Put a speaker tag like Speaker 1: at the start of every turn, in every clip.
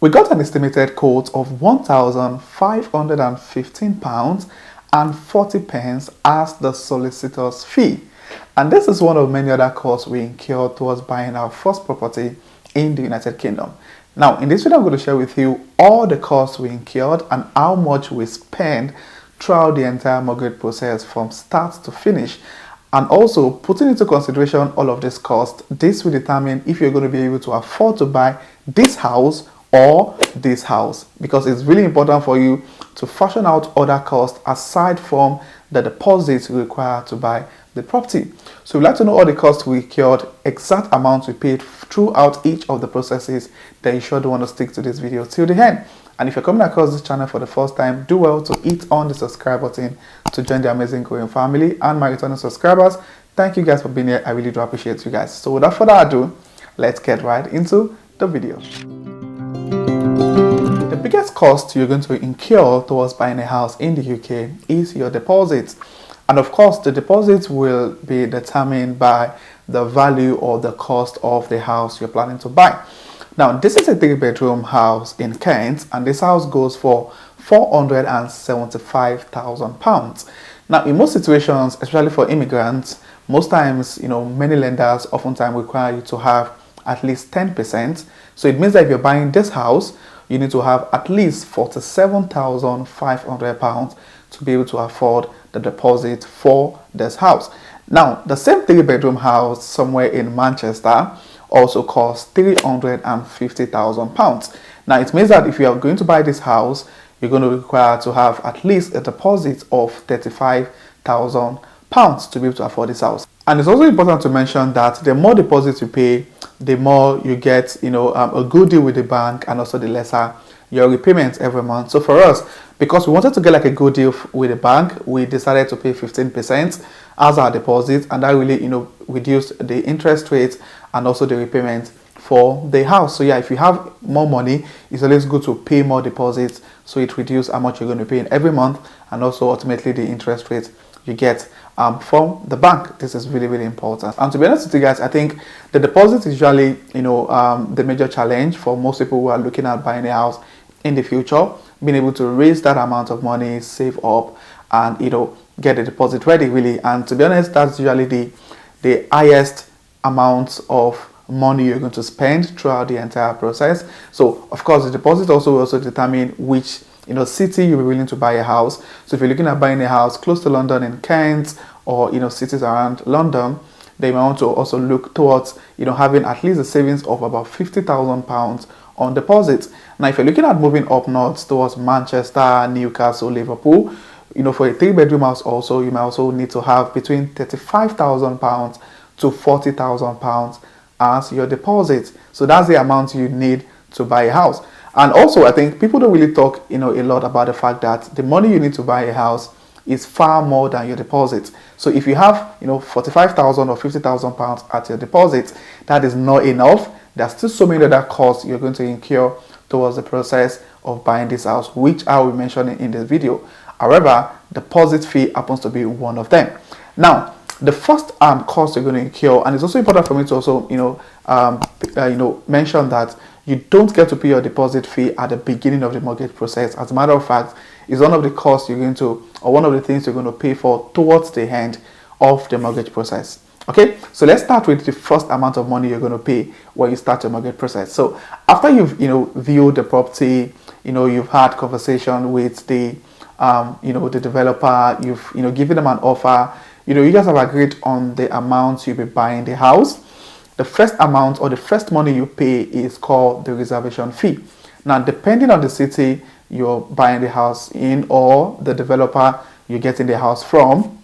Speaker 1: We got an estimated quote of £1,515 and 40 pence as the solicitor's fee. And this is one of many other costs we incurred towards buying our first property in the United Kingdom. Now, in this video, I'm going to share with you all the costs we incurred and how much we spend throughout the entire mortgage process from start to finish. And also, putting into consideration all of this cost, this will determine if you're going to be able to afford to buy this house or this house, because it's really important for you to fashion out other costs aside from the deposits you require to buy the property. So we'd like to know all the costs we incurred, exact amounts we paid throughout each of the processes. Then you sure do want to stick to this video till the end. And if you're coming across this channel for the first time, do well to hit on the subscribe button to join the amazing growing family. And my returning subscribers, thank you guys for being here. I really do appreciate you guys. So without further ado, let's get right into the video. The biggest cost you're going to incur towards buying a house in the UK is your deposit. And of course, the deposit will be determined by the value or the cost of the house you're planning to buy. Now, this is a 3-bedroom house in Kent, and this house goes for £475,000. Now, in most situations, especially for immigrants, most times, many lenders oftentimes require you to have at least 10%. So it means that if you're buying this house, you need to have at least £47,500 to be able to afford the deposit for this house. Now, the same 3-bedroom house somewhere in Manchester also costs £350,000. Now, it means that if you are going to buy this house, you're going to require to have at least a deposit of £35,000 to be able to afford this house. And it's also important to mention that the more deposits you pay, the more you get, a good deal with the bank, and also the lesser your repayments every month. So for us, because we wanted to get like a good deal with the bank, we decided to pay 15% as our deposit, and that really, reduced the interest rate and also the repayment for the house. So yeah, if you have more money, it's always good to pay more deposits, so it reduces how much you're going to pay in every month, and also ultimately the interest rate you get from the bank. This is really, really important. And to be honest with you guys, I think the deposit is usually, the major challenge for most people who are looking at buying a house in the future, being able to raise that amount of money, save up, and get the deposit ready really. And to be honest, that's usually the highest amount of money you're going to spend throughout the entire process. So of course, the deposit will also determine which city you'll be willing to buy a house. So if you're looking at buying a house close to London in Kent, or cities around London, they might want to also look towards having at least a savings of about £50,000 on deposit. Now, if you're looking at moving up north towards Manchester, Newcastle, Liverpool, for a 3-bedroom house also, you might also need to have between £35,000 to £40,000 as your deposit. So that's the amount you need to buy a house. And also, I think people don't really talk a lot about the fact that the money you need to buy a house is far more than your deposit. So if you have £45,000 or £50,000 at your deposit, that is not enough. There's still so many other costs you're going to incur towards the process of buying this house, which I will mention in this video. However, deposit fee happens to be one of them. Now, the first cost you're going to incur, and it's also important for me to also mention that you don't get to pay your deposit fee at the beginning of the mortgage process. As a matter of fact, it's one of the costs you're going to, or one of the things you're going to pay for towards the end of the mortgage process. Okay, so let's start with the first amount of money you're going to pay when you start your mortgage process. So after you've viewed the property, you've had conversation with the the developer, you've given them an offer, you guys have agreed on the amount you'll be buying the house. The first amount or the first money you pay is called the reservation fee. Now, depending on the city you're buying the house in or the developer you're getting the house from,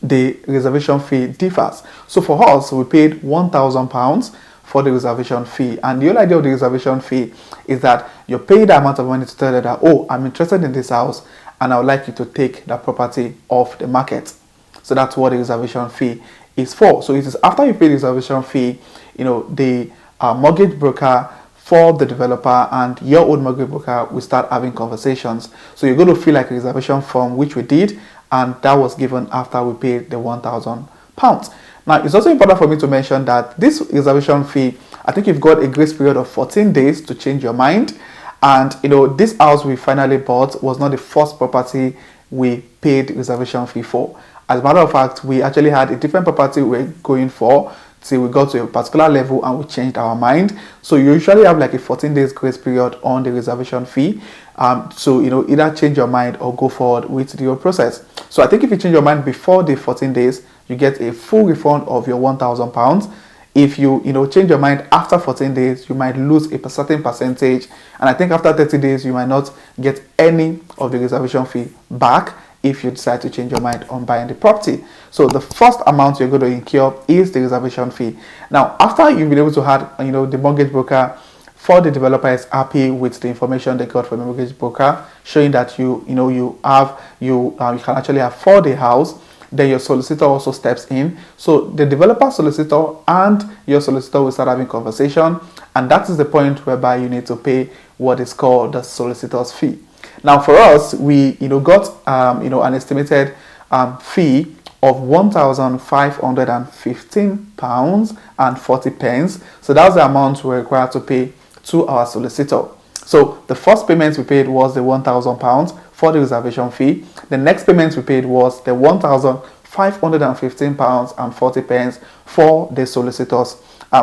Speaker 1: the reservation fee differs. So for us, we paid £1,000 for the reservation fee. And the whole idea of the reservation fee is that you're paying the amount of money to tell them that, oh, I'm interested in this house and I would like you to take that property off the market. So that's what the reservation fee is for. So it is after you pay the reservation fee, the mortgage broker for the developer and your own mortgage broker will start having conversations. So you're going to fill like a reservation form, which we did, and that was given after we paid the £1,000. Now, it's also important for me to mention that this reservation fee, I think you've got a grace period of 14 days to change your mind. And this house we finally bought was not the first property we paid reservation fee for. As a matter of fact, we actually had a different property we were going for till we got to a particular level and we changed our mind. So you usually have like a 14 days grace period on the reservation fee. So either change your mind or go forward with the whole process. So I think if you change your mind before the 14 days, you get a full refund of your £1,000. If you change your mind after 14 days, you might lose a certain percentage, and I think after 30 days you might not get any of the reservation fee back if you decide to change your mind on buying the property. So the first amount you're going to incur is the reservation fee. Now, after you've been able to have the mortgage broker, for the developer is happy with the information they got from the mortgage broker, showing that you can actually afford the house, then your solicitor also steps in. So the developer solicitor and your solicitor will start having conversation, and that is the point whereby you need to pay what is called the solicitor's fee. Now for us, we got an estimated fee of £1,515.40. So that's the amount we're required to pay to our solicitor. So the first payment we paid was the £1,000 for the reservation fee. The next payment we paid was the £1,515.40 for the solicitor's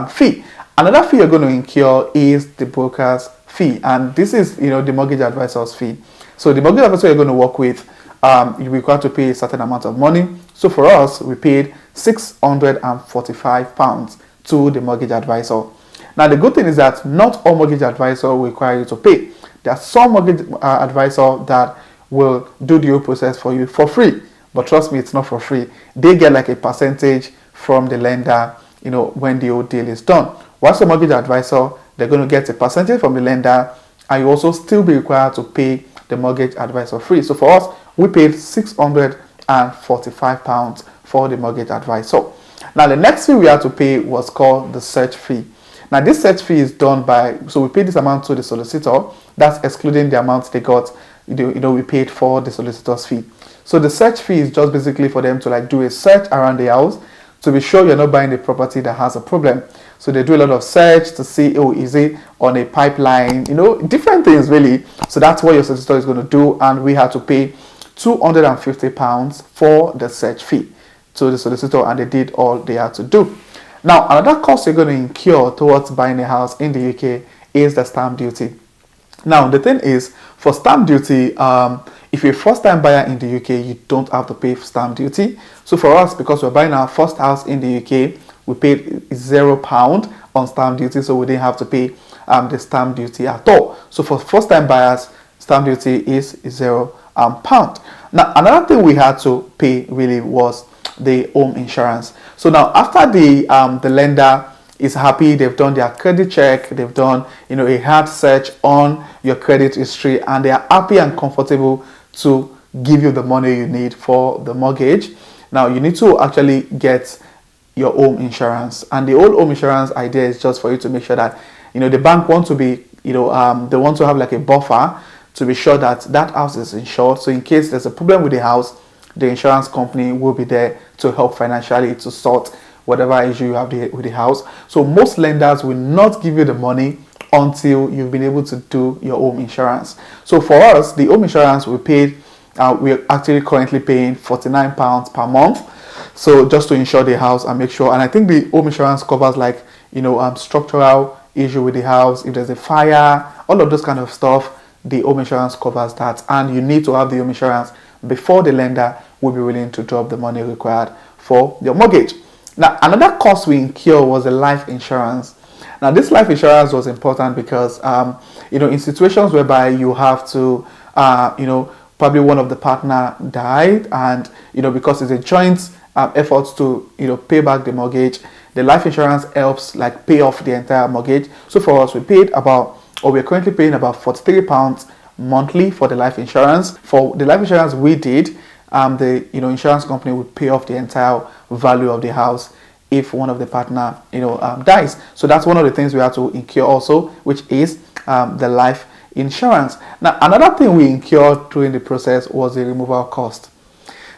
Speaker 1: fee. Another fee you're going to incur is the broker's fee, and this is the mortgage advisor's fee. So the mortgage advisor you're going to work with, you're required to pay a certain amount of money. So for us, we paid £645 to the mortgage advisor. Now the good thing is that not all mortgage advisors will require you to pay. There are some mortgage advisors that will do the whole process for you for free, but trust me, it's not for free. They get like a percentage from the lender when the whole deal is done. Whilst the mortgage advisor, they're going to get a percentage from the lender, and you also still be required to pay the mortgage advisor free. So for us, we paid £645 for the mortgage advisor. Now the next fee we had to pay was called the search fee. Now this search fee is done by, so we paid this amount to the solicitor. That's excluding the amount they got, we paid for the solicitor's fee. So the search fee is just basically for them to do a search around the house to be sure you're not buying a property that has a problem. So they do a lot of search to see, is it on a pipeline, different things really. So that's what your solicitor is going to do, and we had to pay £250 for the search fee to the solicitor, and they did all they had to do. Now, another cost you're going to incur towards buying a house in the UK is the stamp duty. Now, the thing is, for stamp duty, if you're a first-time buyer in the UK, you don't have to pay stamp duty. So for us, because we're buying our first house in the UK, we paid £0 on stamp duty, so we didn't have to pay the stamp duty at all. So for first-time buyers, stamp duty is £0. Now, another thing we had to pay really was the home insurance. So now after the lender is happy, they've done their credit check, they've done a hard search on your credit history, and they are happy and comfortable to give you the money you need for the mortgage. Now you need to actually get your home insurance, and the whole home insurance idea is just for you to make sure that the bank want to be they want to have like a buffer to be sure that that house is insured. So in case there's a problem with the house, the insurance company will be there to help financially to sort whatever issue you have with the house. So most lenders will not give you the money until you've been able to do your home insurance. So for us, the home insurance we paid, we're actually currently paying £49 per month. So just to insure the house and make sure, and I think the home insurance covers like structural issue with the house, if there's a fire, all of those kind of stuff, the home insurance covers that, and you need to have the home insurance before the lender will be willing to drop the money required for your mortgage. Now, another cost we incur was the life insurance. Now, this life insurance was important because, in situations whereby you have to, probably one of the partner died, and, because it's a joint effort to, pay back the mortgage, the life insurance helps like pay off the entire mortgage. So for us, we're currently paying about £43 monthly for the life insurance. For the life insurance we did, the insurance company would pay off the entire value of the house if one of the partner dies. So that's one of the things we have to incur also, which is the life insurance. Now another thing we incurred during the process was the removal cost,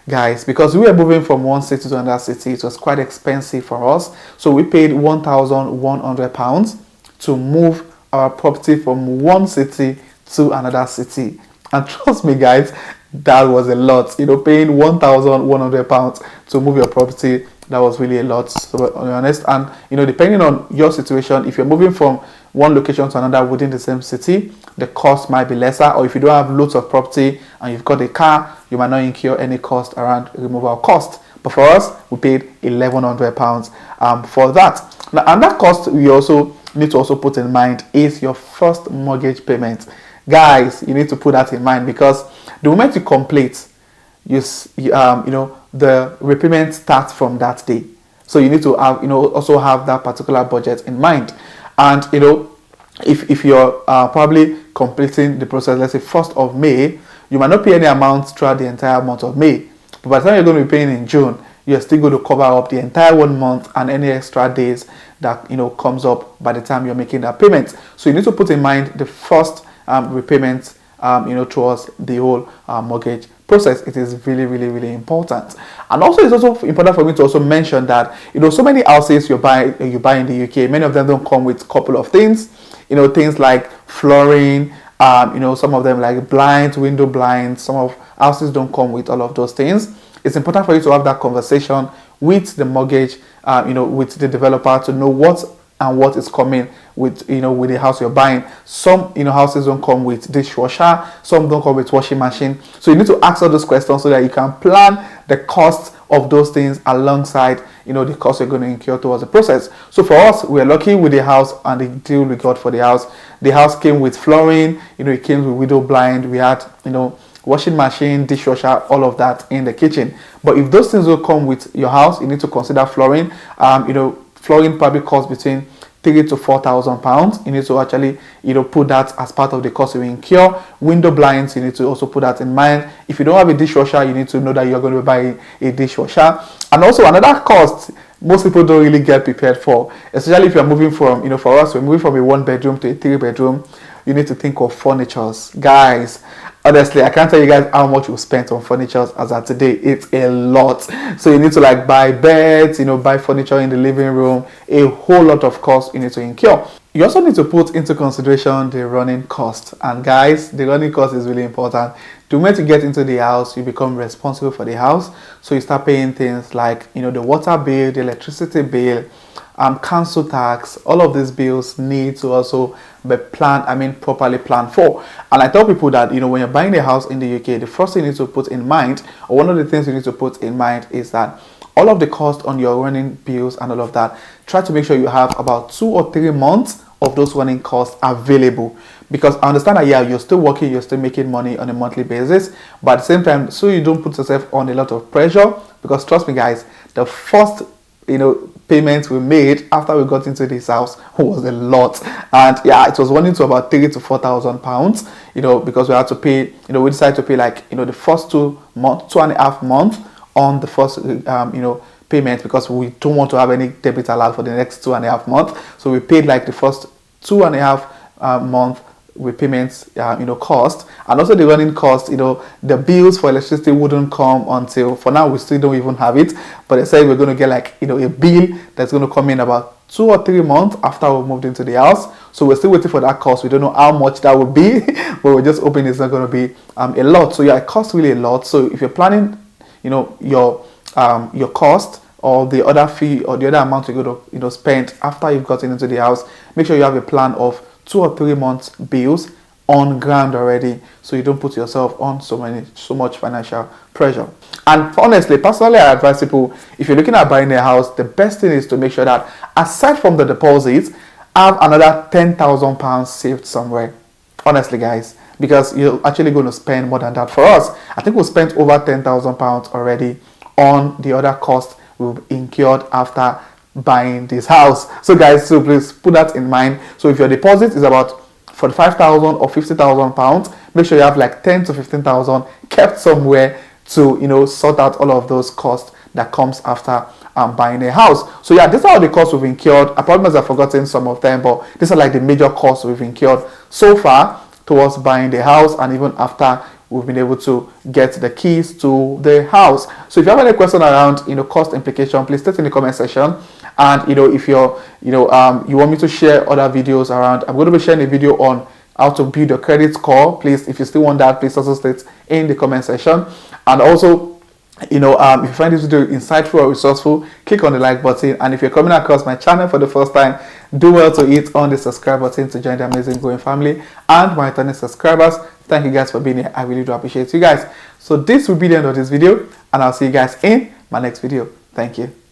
Speaker 1: guys, because we were moving from one city to another city. It was quite expensive for us, so we paid £1,100 to move our property from one city to another city. And trust me, guys, that was a lot. Paying £1,100 to move your property, that was really a lot, to be honest. And depending on your situation, if you're moving from one location to another within the same city, the cost might be lesser. Or if you don't have loads of property and you've got a car, you might not incur any cost around removal cost. But for us, we paid £1,100 for that. Now, and that cost we also need to also put in mind is your first mortgage payment. Guys, you need to put that in mind, because the moment you complete, the repayment starts from that day. So you need to have, also have that particular budget in mind. And if you're probably completing the process, let's say 1st of May, you might not pay any amount throughout the entire month of May. But by the time you're going to be paying in June, you're still going to cover up the entire 1 month and any extra days that comes up by the time you're making that payment. So you need to put in mind the first repayment towards the whole mortgage process. It is really, really, really important. And also, it's also important for me to also mention that so many houses you buy in the UK, many of them don't come with a couple of things. Things like flooring, some of them like blinds, window blinds. Some of houses don't come with all of those things. It's important for you to have that conversation with the mortgage, with the developer, to know what is coming with with the house you're buying. Some houses don't come with dishwasher, some don't come with washing machine. So you need to ask all those questions so that you can plan the cost of those things alongside the cost you're going to incur towards the process. So for us, we're lucky with the house and the deal we got for the house. The house came with flooring, it came with window blind, we had washing machine, dishwasher, all of that in the kitchen. But if those things will come with your house, you need to consider flooring. Flooring probably costs between £3,000 to £4,000. You need to actually put that as part of the cost you incur. Window blinds, you need to also put that in mind. If you don't have a dishwasher, you need to know that you're going to buy a dishwasher. And also another cost most people don't really get prepared for, especially if you're moving from, for us, we're moving from a 1-bedroom to a 3-bedroom. You need to think of furnitures. Guys, honestly, I can't tell you guys how much we spent on furnitures as of today. It's a lot. So you need to buy beds, buy furniture in the living room, a whole lot of cost you need to incur. You also need to put into consideration the running cost. And guys, the running cost is really important. The moment you get into the house, you become responsible for the house. So you start paying things like, the water bill, the electricity bill, council tax. All of these bills need to also be properly planned for. And I tell people that when you're buying a house in the UK, the first thing you need to put in mind, or one of the things you need to put in mind, is that all of the cost on your running bills and all of that, try to make sure you have about 2 or 3 months of those running costs available. Because I understand that you're still working, you're still making money on a monthly basis, but at the same time, so you don't put yourself on a lot of pressure. Because trust me guys, the first payments we made after we got into this house was a lot. And it was running to about £3,000 to £4,000, because we had to pay, we decided to pay the first 2.5 months on the first payment, because we don't want to have any debit allowed for the next 2.5 months. So we paid the first 2.5 month repayments cost, and also the running cost. The bills for electricity wouldn't come until, for now we still don't even have it, but they said we're going to get a bill that's going to come in about 2 or 3 months after we moved into the house. So we're still waiting for that cost. We don't know how much that will be, but we're just hoping it's not going to be a lot. So it costs really a lot. So if you're planning your cost, or the other fee, or the other amount you're going to spend after you've gotten into the house, make sure you have a plan of 2 or 3 months bills on ground already, so you don't put yourself on so much financial pressure. And honestly, personally, I advise people, if you're looking at buying a house, the best thing is to make sure that aside from the deposits, have another £10,000 saved somewhere. Honestly guys, because you're actually going to spend more than that. For us, I think we spent over £10,000 already on the other costs we've incurred after buying this house. So guys, so please put that in mind. So if your deposit is about £45,000 or £50,000, make sure you have 10 to 15,000 kept somewhere to sort out all of those costs that comes after buying a house. So these are all the costs we've incurred. I promise I've forgotten some of them, but these are the major costs we've incurred so far towards buying the house, and even after we've been able to get the keys to the house. So if you have any question around cost implication, please state in the comment section. And if you're you want me to share other videos around, I'm going to be sharing a video on how to build your credit score. Please, if you still want that, please also state in the comment section. And also, if you find this video insightful or resourceful, click on the like button. And if you're coming across my channel for the first time, do well to hit on the subscribe button to join the amazing growing family. And my returning subscribers, thank you guys for being here. I really do appreciate you guys. So this will be the end of this video, and I'll see you guys in my next video. Thank you.